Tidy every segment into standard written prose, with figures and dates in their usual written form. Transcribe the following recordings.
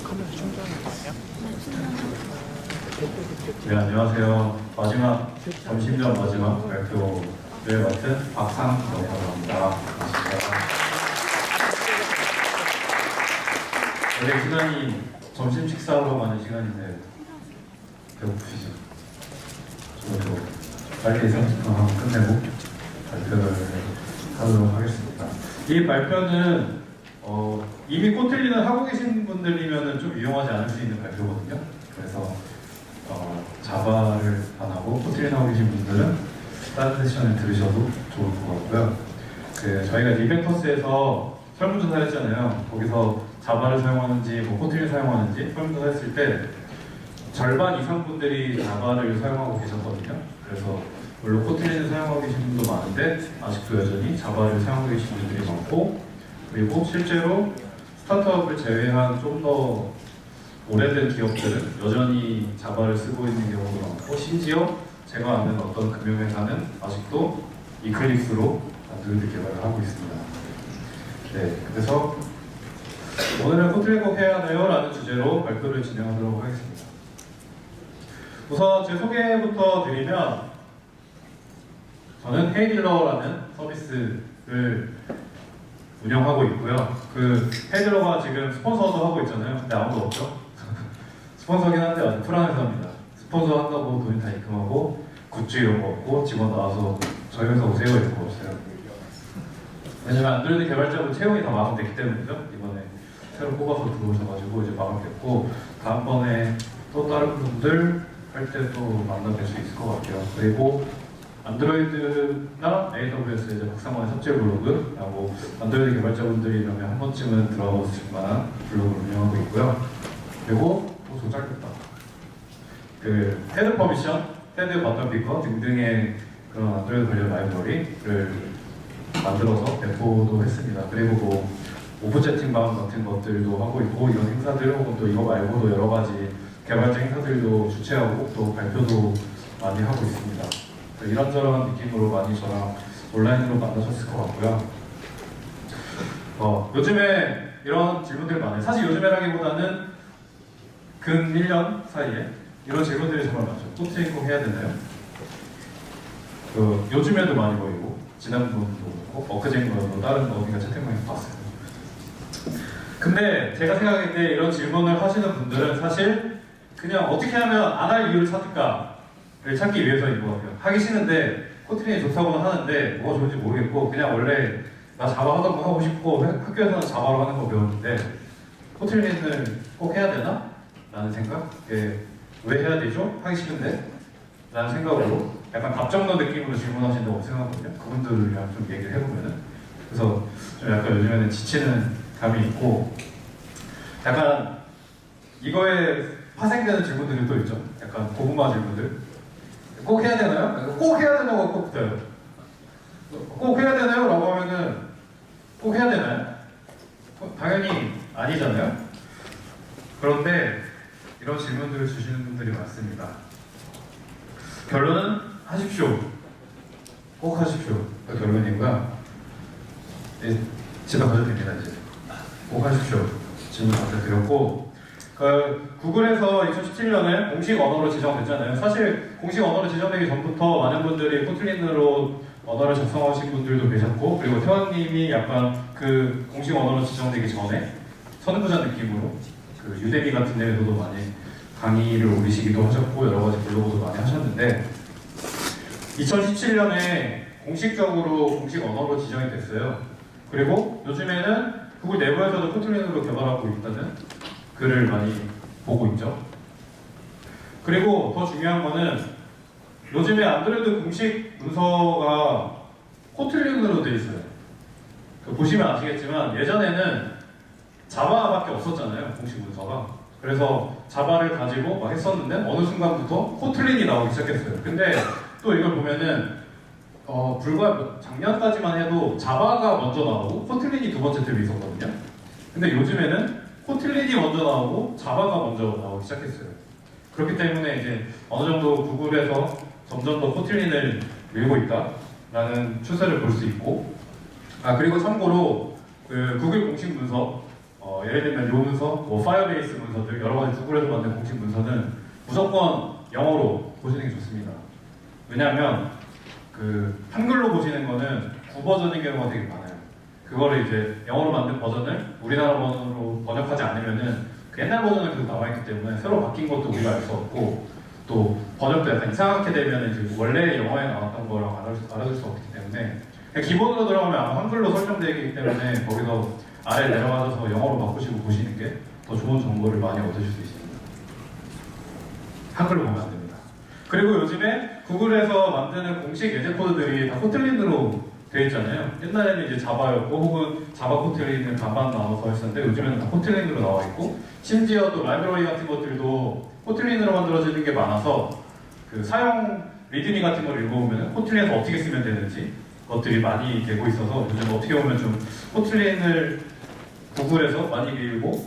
카메라 충전이에요? 네, 안녕하세요. 마지막 점심전 마지막 발표를 맡은 박상이라고 합니다. 반갑습니다. 원래 시간이 점심 식사하러 가는 시간인데 배고프시죠? 저도 빨리 30분 하고 끝내고 발표를 하도록 하겠습니다. 이 발표는 이미 코틀린을 하고 계신 분들이면 좀 유용하지 않을 수 있는 발표거든요. 그래서 자바를 안 하고 코틀린 하고 계신 분들은 다른 세션을 들으셔도 좋을 것 같고요. 저희가 리벤터스에서 설문조사 했잖아요. 거기서 자바를 사용하는지 코틀린 사용하는지 설문조사 했을 때 절반 이상 분들이 자바를 사용하고 계셨거든요. 그래서 물론 코틀린을 사용하고 계신 분도 많은데 아직도 여전히 자바를 사용하고 계신 분들이 많고, 그리고 실제로 스타트업을 제외한 좀 더 오래된 기업들은 여전히 자바를 쓰고 있는 경우도 많고, 심지어 제가 아는 어떤 금융회사는 아직도 이클립스로 안드로이드 개발을 하고 있습니다. 네, 그래서 오늘은 코틀린 꼭 해야 하나요? 라는 주제로 발표를 진행하도록 하겠습니다. 우선 제 소개부터 드리면, 저는 헤이딜러라는 서비스를 운영하고 있고요. 헤이딜러가 지금 스폰서도 하고 있잖아요. 근데 아무도 없죠? 스폰서긴 한데 아주 쿨한 회사입니다. 스폰서 한다고 돈이 다 입금하고 굿즈 이런 거 없고 직원 나와서 저희 회사 오세요 이런 거 없어요. 왜냐면 안드로이드 개발자분 채용이 다 마감됐기 때문이죠. 이번에 새로 뽑아서 들어오셔가지고 이제 마감됐고, 다음번에 또 다른 분들 할 때 또 만나뵐 수 있을 것 같아요. 그리고 안드로이드나 AWS 이제 박상원의 삽질 블로그라고 안드로이드 개발자분들이라면 한 번쯤은 들어보실 만한 블로그를 운영하고 있고요. 그리고 또 짧겠다. 테드 퍼미션, 테드 버튼 피커 등등의 그런 안드로이드 관련 라이브러리를 만들어서 배포도 했습니다. 그리고 오픈 채팅방 같은 것들도 하고 있고, 이런 행사들 혹은 또 이거 말고도 여러 가지 개발자 행사들도 주최하고 또 발표도 많이 하고 있습니다. 이런저런 느낌으로 많이 저랑 온라인으로 만나셨을 것 같고요. 요즘에 이런 질문들이 많아요. 사실 요즘에라기보다는 근 1년 사이에 이런 질문들이 정말 많죠. 코틀린 꼭 해야 되나요? 요즘에도 많이 보이고, 지난번도 그렇고, 엊그제인가도 다른 어딘가 채팅방에서 봤어요. 근데 제가 생각할 때 이런 질문을 하시는 분들은 사실 그냥 어떻게 하면 안 할 이유를 찾을까를 찾기 위해서인 것 같아요. 하기 싫은데 코틀린이 좋다고는 하는데 뭐가 좋은지 모르겠고, 그냥 원래 나 자바 하던 거 하고 싶고 학교에서는 자바로 하는 거 배웠는데 코틀린을 꼭 해야 되나? 라는 생각? 왜 해야 되죠? 하기 싫은데? 라는 생각으로 약간 답정너 느낌으로 질문하신다고 생각하거든요. 그분들이랑 좀 얘기를 해보면은. 그래서 좀 약간 요즘에는 지치는 감이 있고, 약간 이거에 파생되는 질문들이 또 있죠. 약간 고구마 질문들. 꼭 해야 되나요? 꼭 해야 되냐고 꼭 붙어요. 꼭 해야 되나요? 라고 하면은 꼭 해야 되나요? 당연히 아니잖아요. 그런데 이런 질문들을 주시는 분들이 많습니다. 결론은 하십시오. 꼭 하십시오. 그 결론이고요. 네, 집에 가셔도 됩니다. 이제 꼭 하십시오. 질문 답변 드렸고, 구글에서 2017년에 공식 언어로 지정됐잖아요. 사실 공식 언어로 지정되기 전부터 많은 분들이 코틀린으로 언어를 작성하신 분들도 계셨고, 그리고 태원님이 약간 공식 언어로 지정되기 전에 선구자 느낌으로 유대미 같은 데에서도 많이 강의를 올리시기도 하셨고, 여러 가지 블로그도 많이 하셨는데, 2017년에 공식적으로 공식 언어로 지정이 됐어요. 그리고 요즘에는 구글 내부에서도 코틀린으로 개발하고 있다는 글을 많이 보고 있죠. 그리고 더 중요한 거는 요즘에 안드로이드 공식 문서가 코틀린으로 되어 있어요. 보시면 아시겠지만 예전에는 자바밖에 없었잖아요, 공식 문서가. 그래서 자바를 가지고 막 했었는데 어느 순간부터 코틀린이 나오기 시작했어요. 근데 또 이걸 보면은 불과 작년까지만 해도 자바가 먼저 나오고 코틀린이 두 번째 탭이 있었거든요. 근데 요즘에는 코틀린이 먼저 나오고 자바가 먼저 나오기 시작했어요. 그렇기 때문에 이제 어느 정도 구글에서 점점 더 코틀린을 밀고 있다라는 추세를 볼 수 있고, 그리고 참고로 구글 공식 문서 예를 들면 요 문서, 뭐 파이어베이스 문서들 여러 가지 구글에서 만든 공식 문서는 무조건 영어로 보시는 게 좋습니다. 왜냐하면 그 한글로 보시는 거는 구버전인 경우가 되게 많아요. 그거를 이제 영어로 만든 버전을 우리나라 버전으로 번역하지 않으면은 그 옛날 버전은 계속 남아있기 때문에 새로 바뀐 것도 우리가 알 수 없고 또 번역도 약간 이상하게 되면 이제 원래 영어에 나왔던 거랑 알아줄 수 없기 때문에 그냥 기본으로 들어가면 아마 한글로 설정되어 있기 때문에 거기서 아래 내려가셔서 영어로 바꾸시고 보시는 게 더 좋은 정보를 많이 얻으실 수 있습니다. 한글로 보면 안 됩니다. 그리고 요즘에 구글에서 만드는 공식 예제 코드들이 다 코틀린으로 되어 있잖아요. 옛날에는 이제 자바였고 혹은 자바 코틀린을 반반 나눠서 했었는데 요즘에는 다 코틀린으로 나와 있고 심지어 또 라이브러리 같은 것들도 코틀린으로 만들어지는 게 많아서 그 사용 리드미 같은 걸 읽어보면 코틀린에서 어떻게 쓰면 되는지 것들이 많이 되고 있어서 요즘 어떻게 보면 좀 코틀린을 구글에서 많이 밀고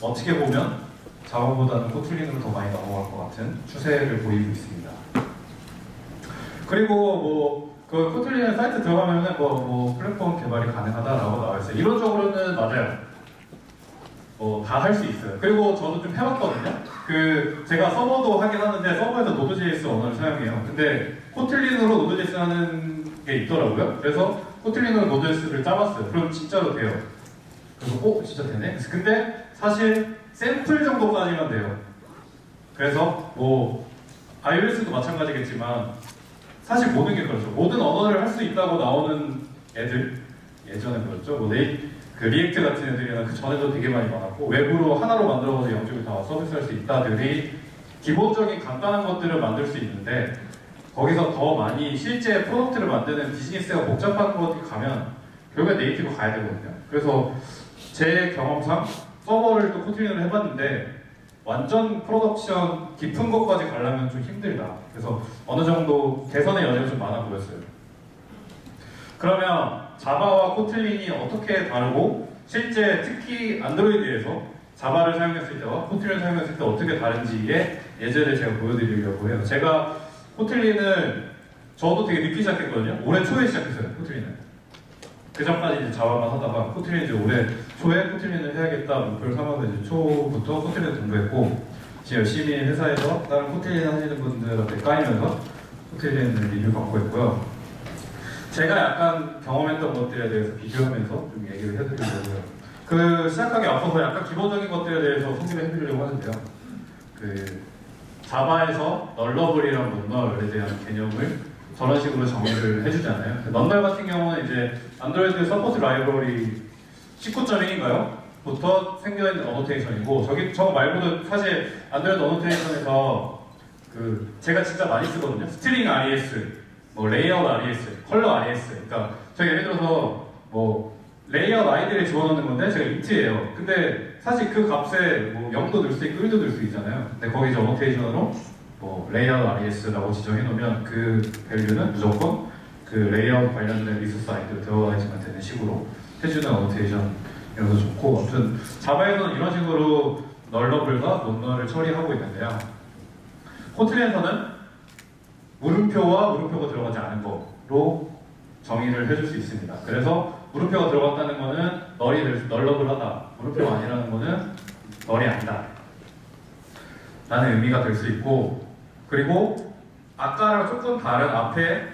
어떻게 보면 자바보다는 코틀린으로 더 많이 넘어갈 것 같은 추세를 보이고 있습니다. 그리고 그 코틀린 사이트 들어가면은 플랫폼 개발이 가능하다라고 나와 있어요. 이론적으로는 맞아요. 다 할 수 있어요. 그리고 저도 좀 해봤거든요. 제가 서버도 하긴 하는데 서버에서 노드.js 언어를 사용해요. 근데 코틀린으로 노드.js 하는 게 있더라고요. 그래서 코틀린으로 노드.js를 짜봤어요. 그럼 진짜로 돼요. 그래서 진짜 되네? 근데 사실 샘플 정도까지만 돼요. 그래서 iOS도 마찬가지겠지만 사실 모든 게 그렇죠. 모든 언어를 할 수 있다고 나오는 애들 예전에 그렇죠. 리액트 같은 애들이나 그 전에도 되게 많이 많았고 외부로 하나로 만들어서 영역을 다 서비스할 수 있다들이 기본적인 간단한 것들을 만들 수 있는데 거기서 더 많이 실제 프로덕트를 만드는 비즈니스가 복잡한 것이 가면 결국에 네이티브 가야 되거든요. 그래서 제 경험상 서버를 또 코틀린으로 해봤는데 완전 프로덕션 깊은 것까지 가려면 좀 힘들다. 그래서 어느 정도 개선의 여지가 좀 많아 보였어요. 그러면 자바와 코틀린이 어떻게 다르고 실제 특히 안드로이드에서 자바를 사용했을 때와 코틀린을 사용했을 때 어떻게 다른지의 예제를 제가 보여드리려고 해요. 제가 코틀린을 저도 되게 늦게 시작했거든요. 올해 초에 시작했어요, 코틀린을. 그 전까지 이제 자바만 하다가 코틀린 이제 올해 초에 코틀린을 해야겠다 목표를 삼아서 이제 초부터 코틀린을 공부했고 지금 열심히 회사에서 다른 코틀린 하시는 분들한테 까이면서 코틀린을 리뷰 받고 있고요. 제가 약간 경험했던 것들에 대해서 비교하면서 좀 얘기를 해드리려고요. 시작하기 앞서서 약간 기본적인 것들에 대해서 소개를 해드리려고 하는데요. 자바에서 널러블이랑 논널에 대한 개념을 저런 식으로 정의를 해주잖아요. 넌널 같은 경우는 이제 안드로이드 서포트 라이브러리 19.1인가요? 부터 생겨있는 어노테이션이고 저거 말고도 사실 안드로이드 어노테이션에서 제가 진짜 많이 쓰거든요. 스트링 RES, 레이아웃 RES, 컬러 RES. 그러니까 제가 예를 들어서 레이아웃 아이디를 집어넣는 건데 제가 int예요. 근데 사실 그 값에 0도 넣을 수 있고 1도 넣을 수 있잖아요. 근데 거기 이제 어노테이션으로 레이아웃 RES라고 지정해 놓으면 그 밸류는 무조건 레이아웃 관련된 리소스 아이디로 들어가야지만 되는 식으로 해주는 어노테이션이라서 좋고 아무튼 자바에서는 이런 식으로 널러블과 논널을 처리하고 있는데요. 코틀린에서는 물음표와 물음표가 들어가지 않은 거로 정의를 해줄 수 있습니다. 그래서 물음표가 들어갔다는 거는 널러블하다, 물음표가 아니라는 거는 널이 아니다 라는 의미가 될 수 있고 그리고 아까랑 조금 다른 앞에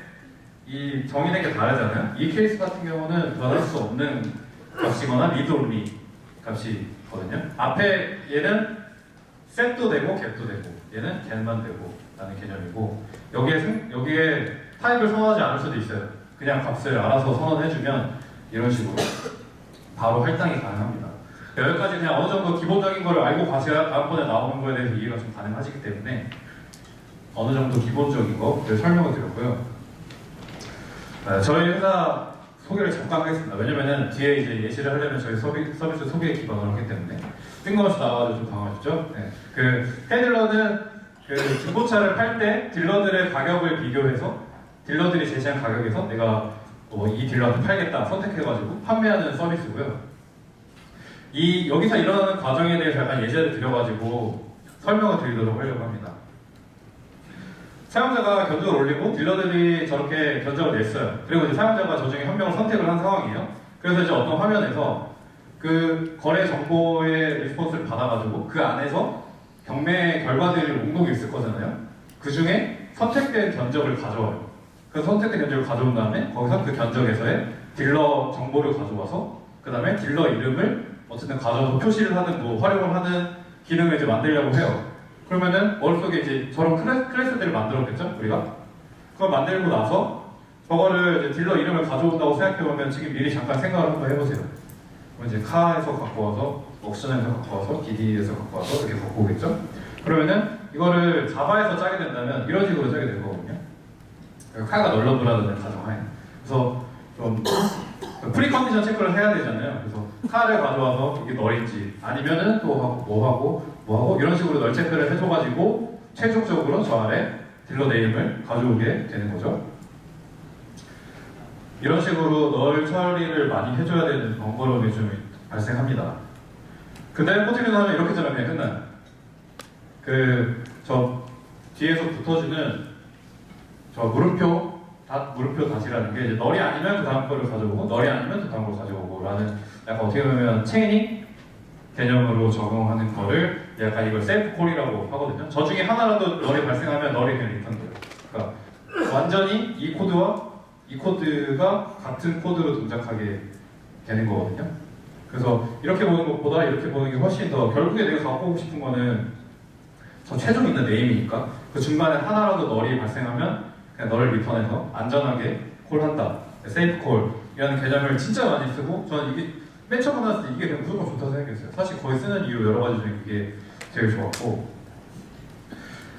이 정의된 게 다르잖아요. 이 케이스 같은 경우는 변할 수 없는 값이거나 리드 온리 값이거든요. 앞에 얘는 set도 되고 get도 되고 얘는 get만 되고 라는 개념이고 여기에 타입을 선언하지 않을 수도 있어요. 그냥 값을 알아서 선언해주면 이런 식으로 바로 할당이 가능합니다. 여기까지 그냥 어느 정도 기본적인 걸 알고 가셔야 다음번에 나오는 거에 대해서 이해가 좀 가능하시기 때문에 어느 정도 기본적인 거를 설명을 드렸고요. 저희 회사 소개를 잠깐 하겠습니다. 왜냐면은 뒤에 이제 예시를 하려면 저희 서비스 소개에 기반을 하기 때문에 뜬금없이 나와가지고 좀 당황하셨죠? 네. 헤들러는 중고차를 팔 때 딜러들의 가격을 비교해서 딜러들이 제시한 가격에서 내가 이 딜러한테 팔겠다 선택해가지고 판매하는 서비스고요. 여기서 일어나는 과정에 대해서 약간 예제를 드려가지고 설명을 드리도록 하려고 합니다. 사용자가 견적을 올리고 딜러들이 저렇게 견적을 냈어요. 그리고 이제 사용자가 저 중에 한 명을 선택을 한 상황이에요. 그래서 이제 어떤 화면에서 그 거래 정보의 리스폰스를 받아가지고 그 안에서 경매 결과들이 목록이 있을 거잖아요. 그 중에 선택된 견적을 가져와요. 그 선택된 견적을 가져온 다음에 거기서 그 견적에서의 딜러 정보를 가져와서 그 다음에 딜러 이름을 어쨌든 가져와서 표시를 하든 뭐 활용을 하는 기능을 이제 만들려고 해요. 그러면은 머릿속에 이제 저런 클래스들을 만들었겠죠? 우리가? 그걸 만들고 나서 저거를 이제 딜러 이름을 가져온다고 생각해보면 지금 미리 잠깐 생각을 한번 해보세요. 그럼 이제 카에서 갖고 와서, 옥션에서 갖고 와서, DD에서 갖고 와서 이렇게 갖고 오겠죠? 그러면은 이거를 자바에서 짜게 된다면 이런 식으로 짜게 될 거거든요. 카가 널러블하다는 가정하에. 그래서 좀 프리 컨디션 체크를 해야 되잖아요. 그래서 카를 가져와서 이게 널인지 아니면은 또 하고 뭐 하고 이런 식으로 널 체크를 해줘가지고 최종적으로 저 아래 딜러 네임을 가져오게 되는 거죠. 이런 식으로 널 처리를 많이 해줘야 되는 번거로움이 좀 발생합니다. 근데 코트리는 하면 이렇게 짜면 그냥 끝나요. 저 뒤에서 붙어주는 저 물음표 다시라는 게 이제 널이 아니면 그 다음 거를 가져오고 널이 아니면 그 다음 걸 가져오고 라는 약간 어떻게 보면 체이닝 개념으로 적용하는 거를 약간 이걸 셀프 콜이라고 하거든요. 저 중에 하나라도 널이 발생하면 널이 그냥 리턴돼요. 그러니까 완전히 이 코드와 이 코드가 같은 코드로 동작하게 되는 거거든요. 그래서 이렇게 보는 것보다 이렇게 보는 게 훨씬 더 결국에 내가 갖고 오고 싶은 거는 저 최종 있는 네임이니까 그 중간에 하나라도 널이 발생하면 그냥 널을 리턴해서 안전하게 콜한다. 세이프 콜이라는 개념을 진짜 많이 쓰고 저는 이게 맨 처음 만났을 때 이게 그냥 무조건 좋다고 생각했어요. 사실 거의 쓰는 이유 여러 가지 중에 그게 제일 좋았고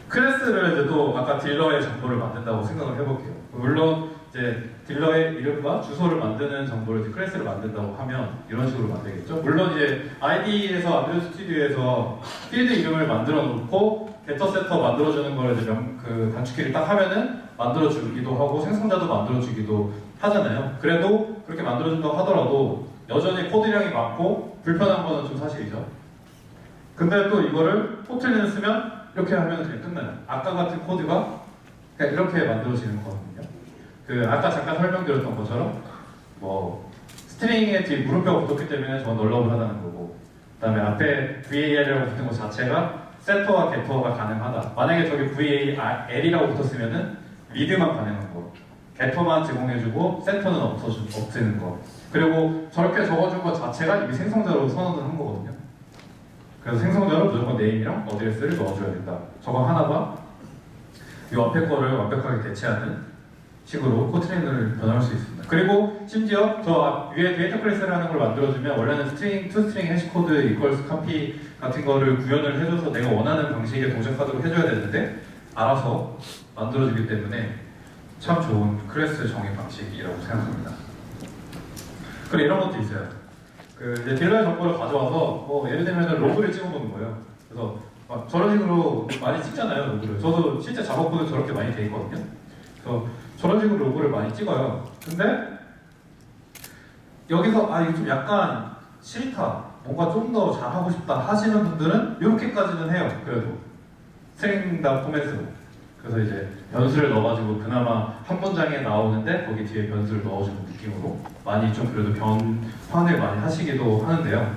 클래스를 이제 또 아까 딜러의 정보를 만든다고 생각을 해볼게요. 물론 이제 딜러의 이름과 주소를 만드는 정보를 이제 클래스를 만든다고 하면 이런 식으로 만들겠죠. 물론 이제 ID에서 안드로이드 스튜디오에서 필드 이름을 만들어 놓고 게터 세터 만들어주는 걸 이제 그 단축키를 딱 하면은 만들어주기도 하고 생성자도 만들어주기도 하잖아요. 그래도 그렇게 만들어준다고 하더라도 여전히 코드량이 많고 불편한 거는 좀 사실이죠. 근데 또 이거를 포틀린을 쓰면 이렇게 하면 그냥 끝나요. 아까 같은 코드가 그냥 이렇게 만들어지는 거거든요. 아까 잠깐 설명드렸던 것처럼 뭐 스트링에 뒤에 물음표가 붙었기 때문에 저건 널러블하다는 거고 그 다음에 앞에 VAR이라고 붙은 것 자체가 세터와 게터가 가능하다. 만약에 저기 VAR이라고 붙었으면은 리드만 가능한 거 게터만 제공해주고 세터는 없애는 거 그리고 저렇게 적어준 것 자체가 이게 생성자로 선언을 한 거거든요. 그래서 생성자로 무조건 네임이랑 어드레스를 넣어줘야 된다. 저거 하나가 이 앞에 거를 완벽하게 대체하는 식으로 코트린을 변화할 수 있습니다. 그리고 심지어 저 위에 데이터 클래스라는 걸 만들어주면 원래는 스트링, 투스트링 해시코드 이퀄스 카피 같은 거를 구현을 해줘서 내가 원하는 방식에 동작하도록 해줘야 되는데 알아서 만들어주기 때문에 참 좋은 클래스 정의 방식이라고 생각합니다. 그리고 이런 것도 있어요. 이제 딜러의 정보를 가져와서 뭐 예를 들면 로그를 찍어보는 거예요. 그래서 저런 식으로 많이 찍잖아요, 로그를. 저도 실제 작업 코드 저렇게 많이 돼 있거든요. 그래서 저런 식으로 로그를 많이 찍어요. 근데 여기서 이거 좀 약간 싫다, 뭔가 좀 더 잘하고 싶다 하시는 분들은 이렇게까지는 해요. 그래도 스트링.포맷으로 그래서 이제 변수를 넣어가지고 그나마 한 문장에 나오는데 거기 뒤에 변수를 넣어주는 느낌으로 많이 좀 그래도 변환을 많이 하시기도 하는데요.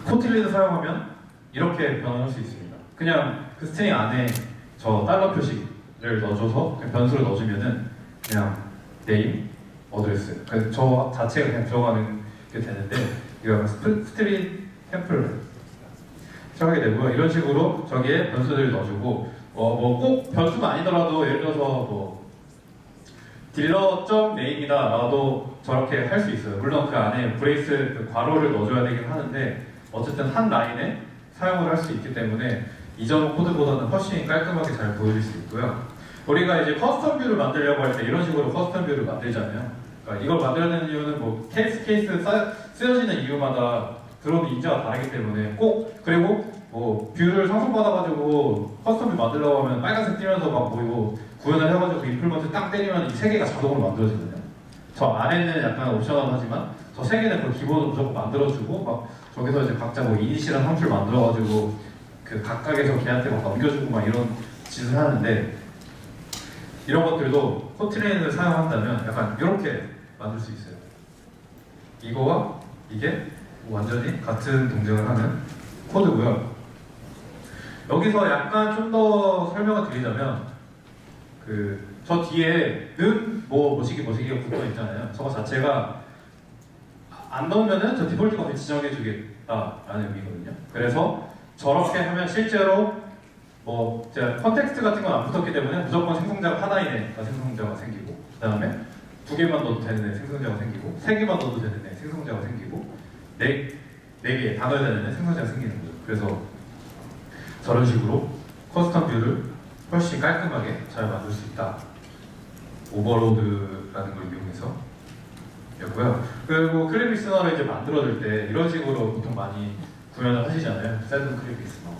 코틸린을 사용하면 이렇게 변환할 수 있습니다. 그냥 그 스트링 안에 저 달러 표시를 넣어줘서 그냥 변수를 넣어주면은 그냥 name, 어드레스 저 자체가 그냥 들어가는 게 되는데 이거 스트링 템플 하게 되고요. 이런 식으로 저기에 변수들을 넣어주고 뭐 꼭 변수가 아니더라도 예를 들어서 뭐 딜러.name이다 라도 저렇게 할 수 있어요. 물론 그 안에 브레이스 그 괄호를 넣어줘야 되긴 하는데 어쨌든 한 라인에 사용을 할 수 있기 때문에 이전 코드보다는 훨씬 깔끔하게 잘 보여질 수 있고요. 우리가 이제 커스텀 뷰를 만들려고 할 때 이런 식으로 커스텀 뷰를 만들잖아요. 그러니까 이걸 만들어내는 이유는 뭐 케이스 쓰여지는 이유마다 드론 인자가 다르기 때문에 그리고 뭐 뷰를 상승받아가지고 커스텀 뷰 만들려고 하면 빨간색 띄면서 막 뭐 이거 구현을 해가지고 임플먼트 딱 때리면 이 세 개가 자동으로 만들어지거든요. 저 안에는 약간 옵셔널하지만 저 세 개는 그 기본으로 무조건 만들어주고 막 저기서 이제 각자 뭐 이니시랑 함수를 만들어가지고 그 각각에서 걔한테 막 넘겨주고 막 이런 짓을 하는데 이런 것들도 코트레인을 사용한다면 약간 이렇게 만들 수 있어요. 이거와 이게 완전히 같은 동작을 하는 코드고요. 여기서 약간 좀 더 설명을 드리자면 저 뒤에 는 뭐시기가 붙어 있잖아요. 저거 자체가 안 넣으면은 저 디폴트 값을 지정해 주겠다라는 의미거든요. 그래서 저렇게 하면 실제로 제가 컨텍스트 같은 건 안 붙었기 때문에 무조건 생성자가 하나인 애가 생성자가 생기고, 그 다음에 2개만 넣어도 되는 애 생성자가 생기고, 3개만 넣어도 되는 애 생성자가 생기고, 4개 다 넣어야 되는 애 생성자가 생기는 거죠. 그래서 저런 식으로 커스텀 뷰를 훨씬 깔끔하게 잘 만들 수 있다. 오버로드라는 걸 이용해서 였고요. 그리고 클립 리스너를 이제 만들어줄 때 이런 식으로 보통 많이 구현을 하시잖아요. 셀프 클립 리스너.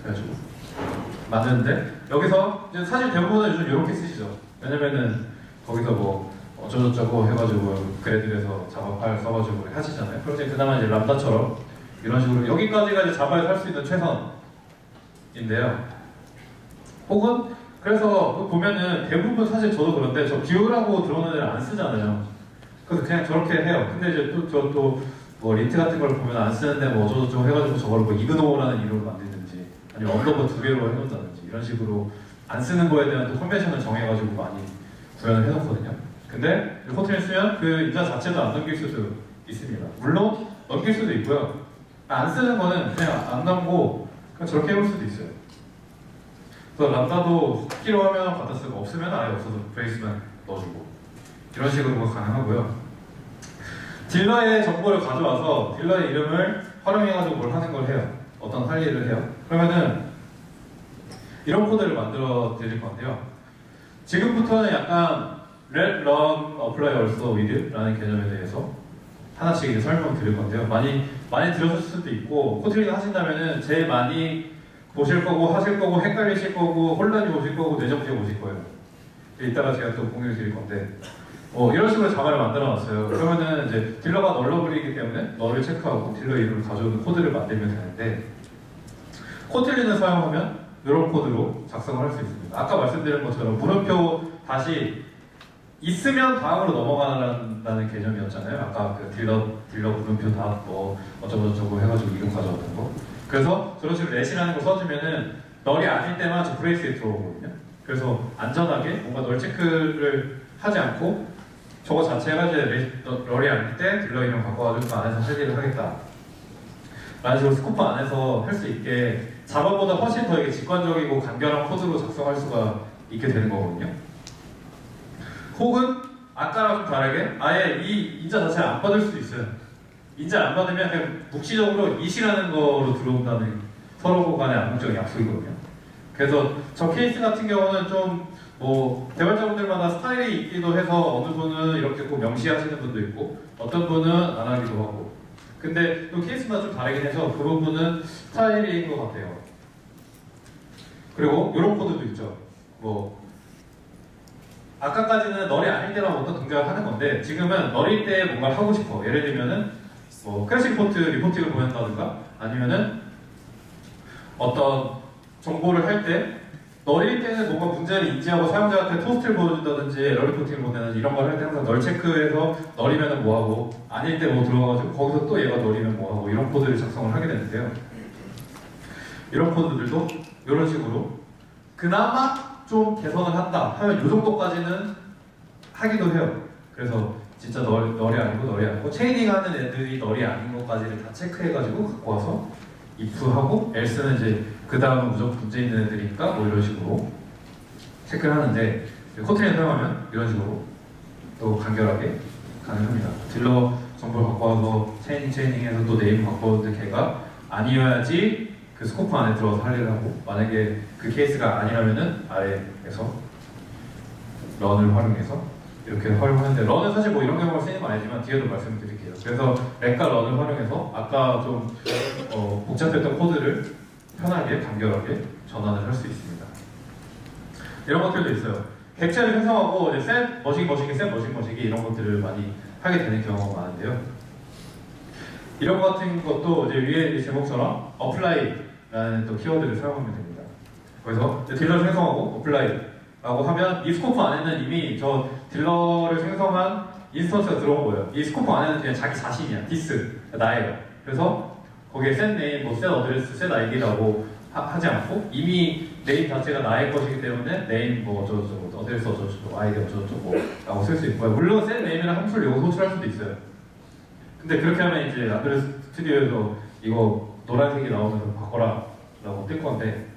그래가지고 만드는데 여기서 이제 사실 대부분은 요즘 이렇게 쓰시죠. 왜냐면은 거기서 어쩌고저쩌고 해가지고 그래드에서 자바 파일 써가지고 하시잖아요. 그럼 이제 그나마 이제 람다처럼 이런 식으로 여기까지가 이제 자바에 살 수 있는 최선인데요. 혹은 그래서 보면은 대부분 사실 저도 그런데 저 뷰라고 들어오는 애를 안 쓰잖아요. 그래서 그냥 저렇게 해요. 근데 이제 또 리트 같은 걸 보면 안 쓰는데 어쩌고저쩌고 해가지고 저걸 이그노라는 이름으로 만들든지 아니면 언더버 2개로 해놓는다든지 이런 식으로 안 쓰는 거에 대한 또 컨벤션을 정해가지고 많이 구현을 해놓거든요. 근데 코트린 쓰면 그 인자 자체도 안 넘길 수도 있습니다. 물론 넘길 수도 있고요. 안 쓰는 거는 그냥 안 남고 그냥 저렇게 해볼 수도 있어요. 그래서 람다도 필요하면 갖다 쓰고 없으면 아예 없어서 브레이스만 넣어주고 이런 식으로 가능하고요. 딜러의 정보를 가져와서 딜러의 이름을 활용해가지고 뭘 하는 걸 해요. 어떤 할 일을 해요. 그러면은 이런 코드를 만들어 드릴 건데요. 지금부터는 약간 let, run, apply also with 라는 개념에 대해서 하나씩 이제 설명 드릴 건데요. 많이 들으실 수도 있고 코트링 하신다면은 제일 많이 보실 거고 하실 거고 헷갈리실 거고 혼란이 오실 거고 뇌정지가 오실 거예요. 이따가 제가 또 공유해 드릴 건데 이런 식으로 자바를 만들어 놨어요. 그러면은 이제 딜러가 널러블이기 때문에 너를 체크하고 딜러 이름을 가져오는 코드를 만들면 되는데 코틀린을 사용하면 이런 코드로 작성을 할 수 있습니다. 아까 말씀드린 것처럼 물음표 다시 있으면 다음으로 넘어가는 개념이었잖아요. 아까 그 딜러 물음표 다 어쩌고저쩌고 해가지고 이름 가져왔던 거. 그래서 저런 식으로 넷이라는 거 써주면은 널이 아닐 때만 저 브레이스에 들어오거든요. 그래서 안전하게 뭔가 널 체크를 하지 않고 저거 자체가 이제 널이 아닐 때 딜러 이름 바꿔가지고 그 안에서 할 일을 하겠다. 라는 식으로 스코프 안에서 할 수 있게 자바보다 훨씬 더 이게 직관적이고 간결한 코드로 작성할 수가 있게 되는 거거든요. 혹은 아까랑 좀 다르게 아예 이 인자 자체를 안 받을 수도 있어요. 인자 안 받으면 그냥 묵시적으로 이시라는 거로 들어온다는 서로 간의 암묵적 약속이거든요. 그래서 저 케이스 같은 경우는 좀 개발자분들마다 스타일이 있기도 해서 어느 분은 이렇게 꼭 명시하시는 분도 있고 어떤 분은 안 하기도 하고 근데 또 케이스마다 좀 다르긴 해서 그 부분은 스타일인 것 같아요. 그리고 이런 코드도 있죠. 아까까지는 널이 아닐 때만 어떤 동작을 하는 건데 지금은 널일 때 뭔가를 하고 싶어. 예를 들면은 크래시 리포팅을 보낸다든가 아니면은 어떤 정보를 할 때 널일 때는 뭔가 문제를 인지하고 사용자한테 토스트를 보여준다든지 에러 리포팅을 보내는 이런 걸 할 때 항상 널 체크해서 널이면은 뭐하고 아닐 때 들어가가지고 거기서 또 얘가 널이면 뭐하고 이런 코드를 작성을 하게 되는데요. 이런 코드들도 이런 식으로 그나마 좀 개선을 한다 하면 이 정도까지는 하기도 해요. 그래서 진짜 널이 아니고 체이닝하는 애들이 널이 아닌 것까지를 다 체크해가지고 갖고 와서 if하고 else는 이제 그 다음은 무조건 문제 있는 애들이니까 이런 식으로 체크를 하는데 코트린을 사용하면 이런 식으로 또 간결하게 가능합니다. 딜러 정보를 갖고 와서 체이닝해서 또 네임 바꿔오는데 걔가 아니어야지 그 스코프 안에 들어가서 할 일을 하고 만약에 그 케이스가 아니라면은 아래에서 런을 활용해서 이렇게 활용하는데 런은 사실 이런 경우가 쓰이는 건 아니지만 뒤에도 말씀드릴게요. 그래서 렉과 런을 활용해서 아까 좀 복잡했던 코드를 편하게 간결하게 전환을 할 수 있습니다. 이런 것들도 있어요. 객체를 생성하고 이제 셋 머시기 이런 것들을 많이 하게 되는 경우가 많은데요. 이런 것 같은 것도 이제 위에 제목처럼 apply라는 또 키워드를 사용하면 됩니다. 그래서 딜러를 생성하고 apply라고 하면 이 스코프 안에는 이미 저 딜러를 생성한 인스턴스가 들어온 거예요. 이 스코프 안에는 그냥 자기 자신이야. 디스, 나예요. 그래서 거기에 set name, 뭐 set address, set id라고 하지 않고 이미 네임 자체가 나의 것이기 때문에 네임 뭐 어쩌고저쩌고, 어드레스 어쩌고저쩌고, 아이디 어쩌고저쩌고 라고 쓸 수 있고요. 물론 set name이라는 함수를 여기서 호출할 수도 있어요. 근데 그렇게 하면 이제 안드레스 스튜디오에서 이거 노란색이 나오면서 바꿔라 라고 뜰 건데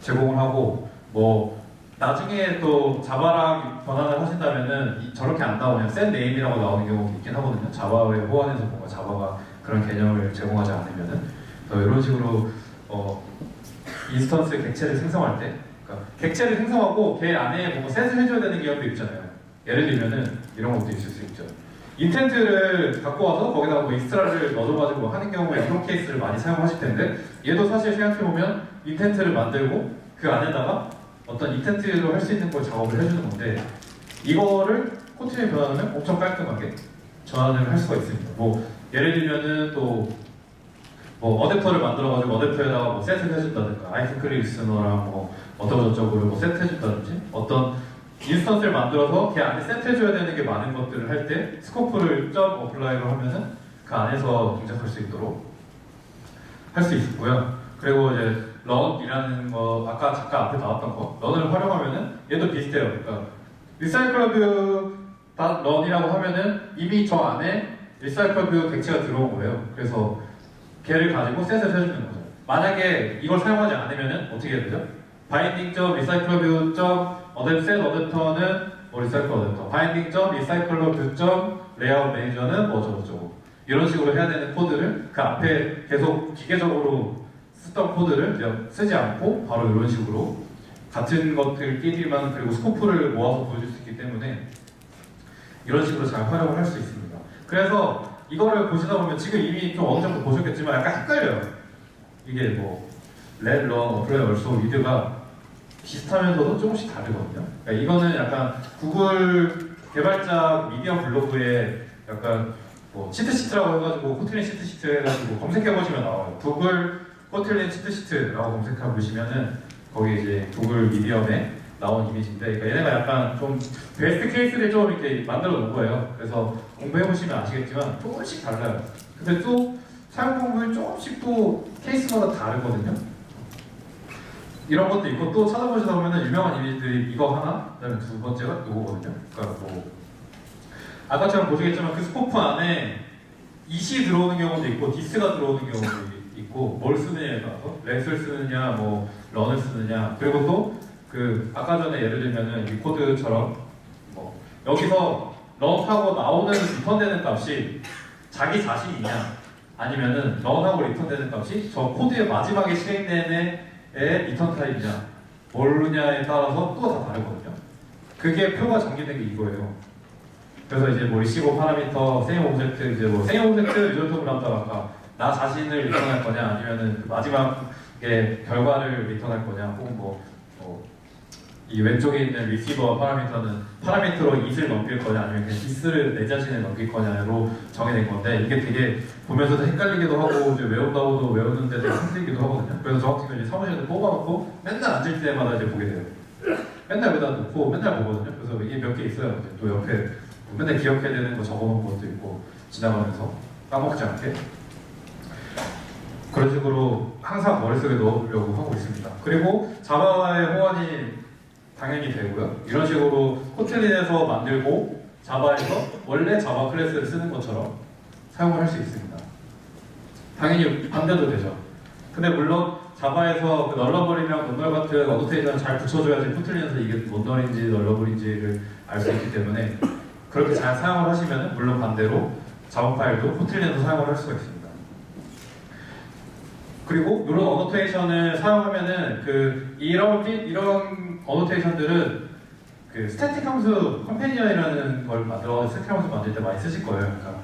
제공을 하고 뭐 나중에 또 자바랑 변환을 하신다면은 저렇게 안 나오면 set name이라고 나오는 경우도 있긴 하거든요. 자바의 호환에서 뭔가 자바가 그런 개념을 제공하지 않으면은 이런 식으로 인스턴스 객체를 생성할 때 그러니까 객체를 생성하고 걔 안에 뭔가 셋을 해줘야 되는 경우도 있잖아요. 예를 들면은 이런 것도 있을 수 있죠. 인텐트를 갖고 와서 거기다가 뭐 익스트라를 넣어줘가지고 하는 경우에 이런 케이스를 많이 사용하실 텐데 얘도 사실 생각해보면 인텐트를 만들고 그 안에다가 어떤 인텐트로 할 수 있는 걸 작업을 해주는 건데 이거를 코트에 변환하면 엄청 깔끔하게 전환을 할 수가 있습니다. 뭐 예를 들면은 또 뭐 어댑터를 만들어가지고 어댑터에다가 뭐 세트를 해준다든가 아이템 크리스너랑 뭐 어쩌고저쩌고를 뭐 세트 해준다든지 어떤 인스턴스를 만들어서 걔 안에 세트해줘야 되는 게 많은 것들을 할 때 스코프를 점 어플라이로 하면은 그 안에서 동작할 수 있도록 할 수 있고요. 그리고 이제 런이라는 거 아까 잠깐 앞에 나왔던 거 런을 활용하면은 얘도 비슷해요. 그러니까 리사이클러뷰 런이라고 하면은 이미 저 안에 리사이클러뷰 객체가 들어온 거예요. 그래서 걔를 가지고 셋을 해주는 거죠. 만약에 이걸 사용하지 않으면은 어떻게 해야 되죠? binding.recyclerview.set 어댑터는 뭐 리사이클 어댑터, binding.recyclerview.layout 매니저는 뭐 어쩌고저쩌고 이런 식으로 해야 되는 코드를 그 앞에 계속 기계적으로 쓰던 코드를 쓰지 않고 바로 이런 식으로 같은 것들끼리만 그리고 스코프를 모아서 보여줄 수 있기 때문에 이런 식으로 잘 활용을 할 수 있습니다. 그래서 이거를 보시다 보면 지금 이미 좀 어느 정도 보셨겠지만 약간 헷갈려요. 이게 뭐 let, run, apply, also, with가 비슷하면서도 조금씩 다르거든요. 그러니까 이거는 약간 구글 개발자 미디어 블로그에 약간 뭐 치트시트라고 해가지고 코틀린 치트시트 해가지고 검색해보시면 나와요. 구글 코틀린 치트시트라고 검색해 보시면은 거기 이제 구글 미디엄에 나온 이미지인데, 그러니까 얘네가 약간 좀 베스트 케이스를 좀 이렇게 만들어 놓은 거예요. 그래서 공부해 보시면 아시겠지만 조금씩 달라요. 근데 또 사용 방법이 조금씩 또 케이스마다 다르거든요. 이런 것도 있고 또 찾아보시다 보면은 유명한 이미지들이 이거 하나, 그다음에 두 번째가 이거거든요. 그러니까 뭐 아까처럼 보시겠지만 그 스코프 안에 이시 들어오는 경우도 있고 디스가 들어오는 경우도 있고 뭘 쓰느냐에 따라서 렉스를 쓰느냐 뭐 런을 쓰느냐 그리고 또 그 아까 전에 예를 들면은 이 코드처럼 뭐 여기서 런하고 나오는 리턴되는 값이 자기 자신이냐 아니면은 런하고 리턴되는 값이 저 코드의 마지막에 실행되는 의 리턴 타입이냐 모르냐에 따라서 또 다 다르거든요. 그게 표가 정리된 게 이거예요. 그래서 이제 뭐 리시버 파라미터, 생형 오브젝트 이제 뭐 생형 오브젝트 리조트 브람다 아까 나 자신을 리턴할 거냐 아니면은 그 마지막에 결과를 리턴할 거냐 혹은 이 왼쪽에 있는 리시버 파라미터는 파라미터로 it을 넘길 거냐 아니면 그냥 this를 내 자신을 넘길 거냐로 정해낸 건데 이게 되게 보면서도 헷갈리기도 하고 이제 외운다고도 외우는데 되게 힘들기도 하거든요. 그래서 저 같은 경우는 사무실에 뽑아놓고 맨날 앉을 때마다 이제 보게 돼요. 맨날 여기다 놓고 맨날 보거든요. 그래서 이게 몇 개 있어요. 또 옆에 맨날 기억해야 되는 거 적어놓은 것도 있고 지나가면서 까먹지 않게 그런 식으로 항상 머릿속에 넣으려고 하고 있습니다. 그리고 자바의 호환이 당연히 되고요. 이런 식으로 코틀린에서 만들고 자바에서 원래 자바 클래스를 쓰는 것처럼 사용을 할 수 있습니다. 당연히 반대도 되죠. 근데 물론 자바에서 그 널러블이랑 논널 같은 어노테이션을 잘 붙여줘야지 코틀린에서 이게 논널인지 널러블인지를 알 수 있기 때문에 그렇게 잘 사용을 하시면 물론 반대로 자바 파일도 코틀린에서 사용을 할 수가 있습니다. 그리고 이런 어노테이션을 사용하면은 이런 어노테이션들은 그 스태틱 함수 컴패니언이라는 걸 만들어 스태틱 함수 만들 때 많이 쓰실 거예요. 그러니까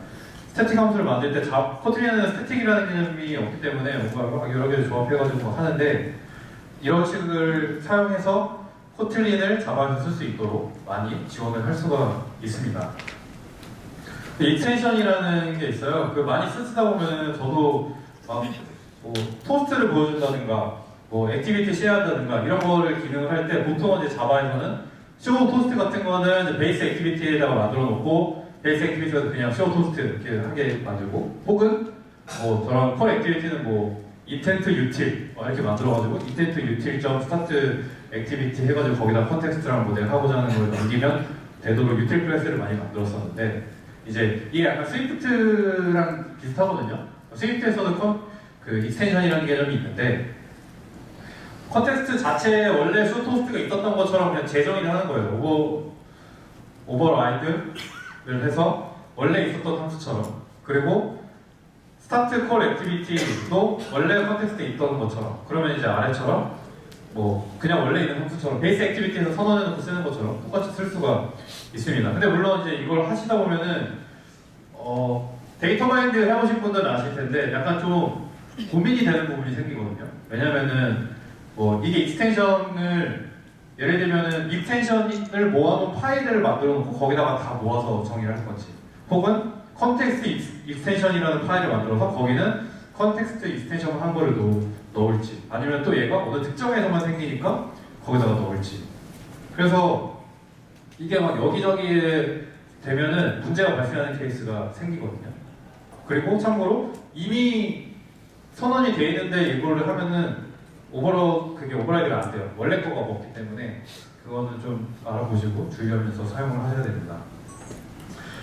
스태틱 함수를 만들 때 코틀린에는 스태틱이라는 개념이 없기 때문에 뭔가 여러 개를 조합해가지고 하는데 이런 식을 사용해서 코틀린을 자바에서 쓸 수 있도록 많이 지원을 할 수가 있습니다. 익스텐션이라는 게 있어요. 그 많이 쓰다 보면 저도 막 뭐 토스트를 보여준다든가 뭐 액티비티 쉐어한다든가 이런 거를 기능을 할 때 보통은 이제 자바에서는 쇼 토스트 같은 거는 이제 베이스 액티비티에다가 만들어 놓고 베이스 액티비티가 그냥 쇼 토스트 이렇게 하게 만들고, 혹은 뭐 저런 콜 액티비티는 뭐 인텐트 유틸 이렇게 만들어가지고 인텐트 유틸 점 스타트 액티비티 해가지고 거기다 컨텍스트랑 뭐 내가 하고자 하는 걸 넘기면 되도록 유틸 클래스를 많이 만들었었는데, 이제 이게 약간 스위프트랑 비슷하거든요. 스위프트에서도 그 익스텐션이라는 개념이 있는데, 컨텍스트 자체에 원래 쇼 토스트가 있었던 것처럼 그냥 재정의를 하는 거예요. 오버라이드를 해서 원래 있었던 함수처럼, 그리고 스타트 콜 액티비티도 원래 컨텍스트에 있던 것처럼, 그러면 이제 아래처럼 뭐 그냥 원래 있는 함수처럼 베이스 액티비티에서 선언해놓고 쓰는 것처럼 똑같이 쓸 수가 있습니다. 근데 물론 이제 이걸 하시다 보면은 데이터 마인드 해보신 분들은 아실 텐데 약간 좀 고민이 되는 부분이 생기거든요. 왜냐면은 뭐 이게 익스텐션을 예를 들면은 익스텐션을 모아놓은 파일을 만들어 놓고 거기다가 다 모아서 정의를 할 건지, 혹은 컨텍스트 익스텐션이라는 파일을 만들어서 거기는 컨텍스트 익스텐션 한 거를 넣을지, 아니면 또 얘가 어느 특정에서만 생기니까 거기다가 넣을지. 그래서 이게 막 여기저기 되면은 문제가 발생하는 케이스가 생기거든요. 그리고 참고로 이미 선언이 돼 있는데 이거를 하면은 그게 오버라이드가 안 돼요. 원래 거가 없기 때문에 그거는 좀 알아보시고 주의하면서 사용을 하셔야 됩니다.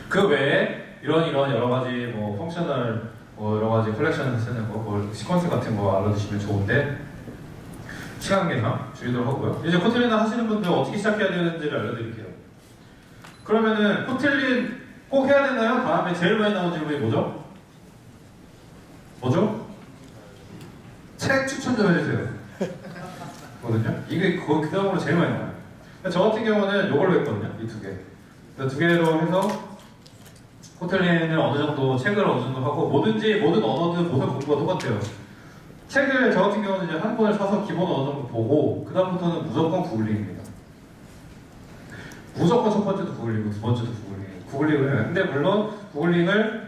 그 외에 이런 여러 가지 뭐 펑셔널 뭐 여러 가지 컬렉션을 쓰는 거, 뭐 시퀀스 같은 거 알아두시면 좋은데 시간 계산 주의도록 하고요. 이제 코틀린 하시는 분들 어떻게 시작해야 되는지를 알려드릴게요. 그러면은 코틀린 꼭 해야 되나요? 다음에 제일 많이 나오는 질문이 뭐죠? 책 추천 좀 해주세요. 거든요. 이게 그 다음으로 제일 많이 나와요. 저 같은 경우는 이걸로 했거든요. 이 두 개. 두 개로 해서 코틀린을 어느 정도 책을 어느 정도 하고, 모든 언어든 모든 공부가 똑같아요. 책을 저 같은 경우는 이제 한 권을 사서 기본 어느 정도 보고 그 다음부터는 무조건 구글링입니다. 무조건 첫 번째도 구글링이고 두 번째도 구글링을 해요. 근데 물론 구글링을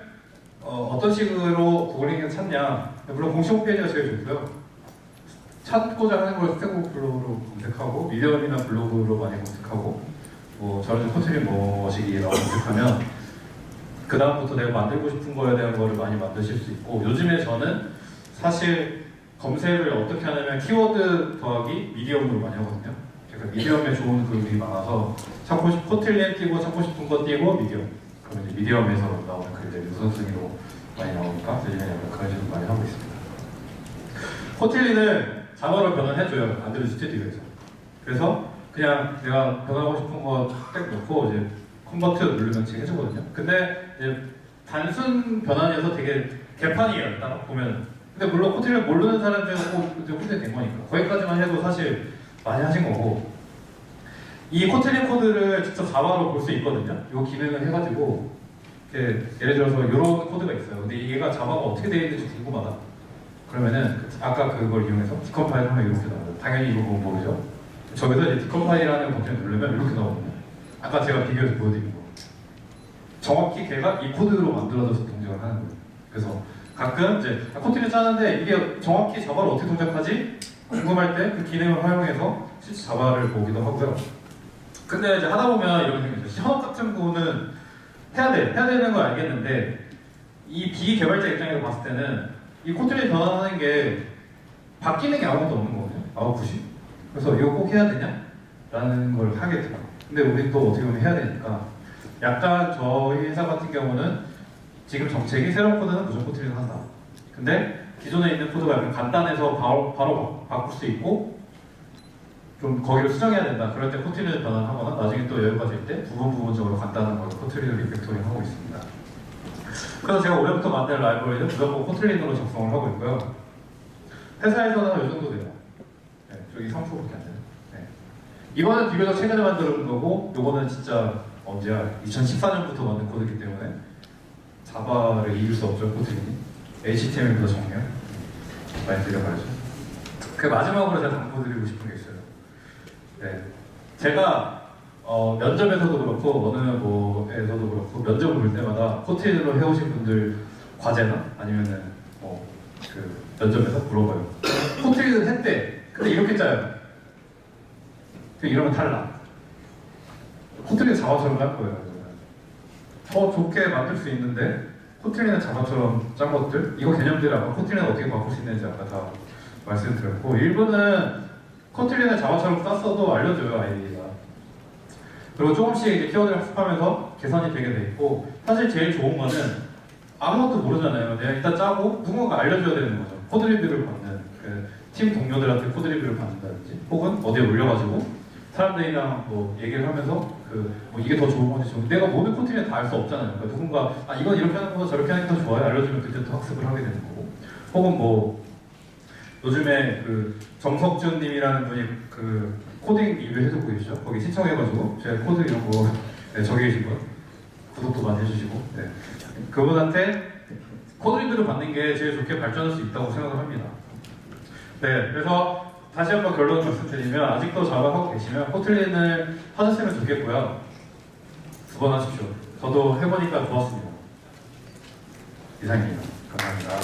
어떤 식으로 구글링을 찾냐, 물론 공식 홈페이지가 제일 좋고요. 찾고자 하는 걸 스택오버 블로그로 검색하고, 미디엄이나 블로그로 많이 검색하고, 뭐 저런 코틀린 뭐시기라고 검색하면 그 다음부터 내가 만들고 싶은 거에 대한 거를 많이 만드실 수 있고, 요즘에 저는 사실 검색을 어떻게 하냐면 키워드 더하기 미디엄으로 많이 하거든요. 그러니까 미디엄에 좋은 글들이 많아서 코틀린 띄고 찾고 싶은 거 띄고 미디엄, 그러면 이제 미디엄에서 나오는 글들이 우선순위로 많이 나오니까 요즘에 약간 그런 식으로 많이 하고 있습니다. 코틀린을 자바로 변환해줘요, 안드로이드 스튜디오에서. 그래서 그냥 내가 변하고 싶은 거 딱 넣고 이제 컨버트 누르면 지금 해주거든요. 근데 이제 단순 변환이어서 되게 개판이에요, 딱 보면. 근데 물론 코틀린을 모르는 사람들은 꼭 이제 코틀린 된 거니까 거기까지만 해도 사실 많이 하신 거고, 이 코틀린 코드를 직접 자바로 볼 수 있거든요. 이 기능을 해가지고 예를 들어서 이런 코드가 있어요. 근데 얘가 자바가 어떻게 되어 있는지 궁금하다. 그러면은 아까 그걸 이용해서 디컴파일 하면 이렇게 나와요. 당연히 이거 보면 모르죠. 저기서 이제 디컴파일이라는 버튼을 누르면 이렇게 나오거든요. 아까 제가 비교해서 보여드린 거. 정확히 걔가 이 코드로 만들어져서 동작을 하는 거예요. 그래서 가끔 이제 코트를 짜는데 이게 정확히 자바를 어떻게 동작하지? 궁금할 때 그 기능을 활용해서 실제 자바를 보기도 하고요. 근데 이제 하다 보면 이런 생각이 있어요. 현업 같은 부분은 해야 되는 걸 알겠는데, 이 비개발자 입장에서 봤을 때는 이 코트를 변환하는 게 바뀌는 게 아무것도 없는 거거든요. 아웃풋이. 그래서 이거 꼭 해야 되냐? 라는 걸 하게 돼요. 근데 우리 또 어떻게 보면 해야 되니까, 약간 저희 회사 같은 경우는 지금 정책이 새로운 코드는 무조건 코트를 한다. 근데 기존에 있는 코드가 약간 간단해서 바로 바꿀 수 있고 좀 거기를 수정해야 된다. 그럴 때 코트린을 변환하거나 나중에 또 여유가 될 때 부분적으로 간단한 걸 코트린을 리팩토링 하고 있습니다. 그래서 제가 올해부터 만든 라이브러리는 무조건 코트린으로 작성을 하고 있고요. 회사에서는 이 정도 돼요. 네, 저기 3%밖에 안 돼요. 네. 이거는 비교적 최근에 만든 거고, 이거는 진짜 언제야? 2014년부터 만든 코드이기 때문에 자바를 이길 수 없죠, 코트린이. HTML보다 정리요. 많이 들려가야죠. 그 마지막으로 제가 당부드리고 싶은 게 있어요. 네, 제가 면접에서도 그렇고 어느 뭐에서도 그렇고 면접을 볼 때마다 코트린으로 해오신 분들 과제나 아니면은 그 면접에서 물어봐요. 코트린을 했대. 근데 이렇게 짜요. 이러면 탈락. 코트린 자바처럼 할 거예요. 더 좋게 만들 수 있는데 코틀린의 자바처럼 짠 것들 이거 개념들을 아마 코틀린을 어떻게 바꿀 수 있는지 아까 다 말씀드렸고 일부는 코틀린을 자바처럼 땄어도 알려줘요 아이디가. 그리고 조금씩 이제 키워드를 학습하면서 계산이 되게 돼 있고 사실 제일 좋은 거는 아무것도 모르잖아요. 내가 일단 짜고 누군가 알려줘야 되는 거죠. 코드 리뷰를 받는 팀 동료들한테 코드 리뷰를 받는다든지 혹은 어디에 올려가지고 사람들이랑 뭐 얘기를 하면서 뭐 이게 더 좋은 건지 좋은 내가 모든 코트리는 다 알 수 없잖아요. 그러니까 누군가 이건 이렇게 하는 거보다 저렇게 하는 게 더 좋아요 알려주면 그때 또 학습을 하게 되는 거고 혹은 뭐 요즘에 정석준님이라는 분이 코딩 리뷰 해주고 계시죠. 거기 신청해가지고 제가 코드 이런 거 네, 저기 계신 분 구독도 많이 해주시고 네. 그분한테 코드 리뷰를 받는 게 제일 좋게 발전할 수 있다고 생각을 합니다. 네, 그래서 다시 한번 결론을 말씀드리면 아직도 자바 하고 계시면 코틀린을 하셨으면 좋겠고요. 두 번 하십시오. 저도 해보니까 좋았습니다. 이상입니다. 감사합니다.